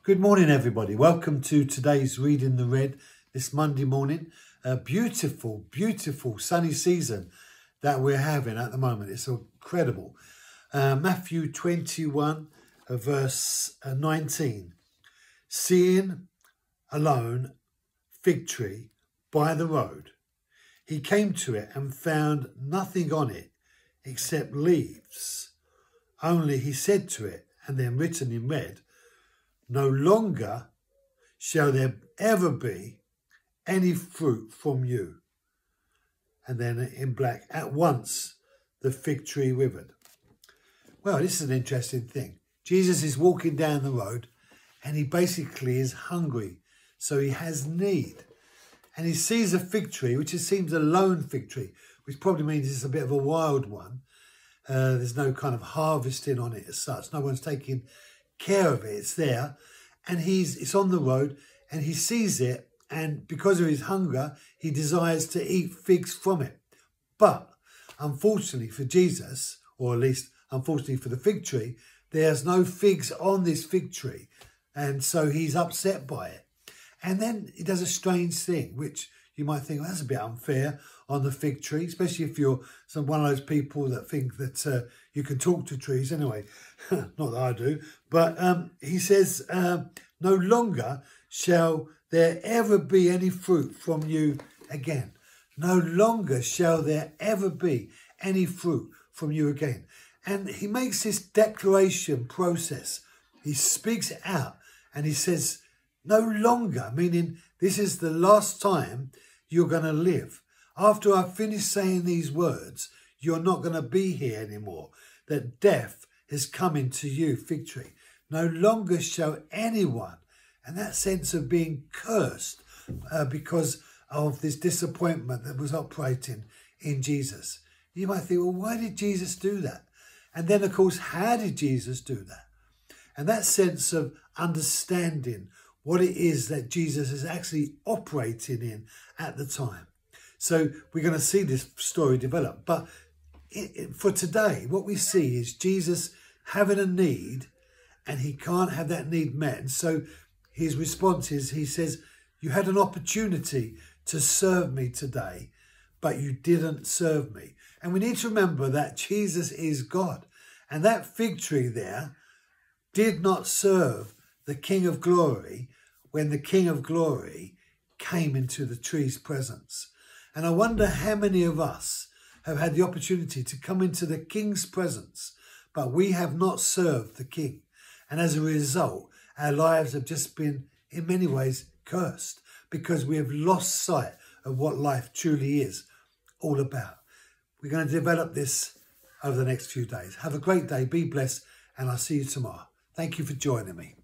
Good morning, everybody. Welcome to today's Reading the Red this Monday morning. A beautiful, beautiful sunny season that we're having at the moment. It's incredible. Matthew 21, verse 19. Seeing alone fig tree by the road, he came to it and found nothing on it except leaves. Only he said to it, and then written in red, "No longer shall there ever be any fruit from you." And then in black, "At once the fig tree withered." Well, this is an interesting thing. Jesus is walking down the road and he basically is hungry. So he has need. And he sees a fig tree, which seems a lone fig tree, which probably means it's a bit of a wild one. There's no kind of harvesting on it as such. No one's taking care of it. It's there, and it's on the road, and he sees it, and because of his hunger, he desires to eat figs from it. But unfortunately for Jesus, or at least unfortunately for the fig tree, there's no figs on this fig tree, and so he's upset by it. And then he does a strange thing, which you might think, well, that's a bit unfair on the fig tree, especially if you're one of those people that think that you can talk to trees. Anyway, not that I do. But he says, "No longer shall there ever be any fruit from you again." No longer shall there ever be any fruit from you again. And he makes this declaration process. He speaks it out and he says, no longer, meaning this is the last time you're going to live. After I've finished saying these words, you're not going to be here anymore. That death has come into you, fig tree. No longer shall anyone, and that sense of being cursed because of this disappointment that was operating in Jesus. You might think, well, why did Jesus do that? And then, of course, how did Jesus do that? And that sense of understanding what it is that Jesus is actually operating in at the time. So we're going to see this story develop. But for today, what we see is Jesus having a need and he can't have that need met. And so his response is, he says, you had an opportunity to serve me today, but you didn't serve me. And we need to remember that Jesus is God. And that fig tree there did not serve the King of Glory when the King of Glory came into the tree's presence. And I wonder how many of us have had the opportunity to come into the King's presence, but we have not served the King. And as a result, our lives have just been, in many ways, cursed because we have lost sight of what life truly is all about. We're going to develop this over the next few days. Have a great day, be blessed, and I'll see you tomorrow. Thank you for joining me.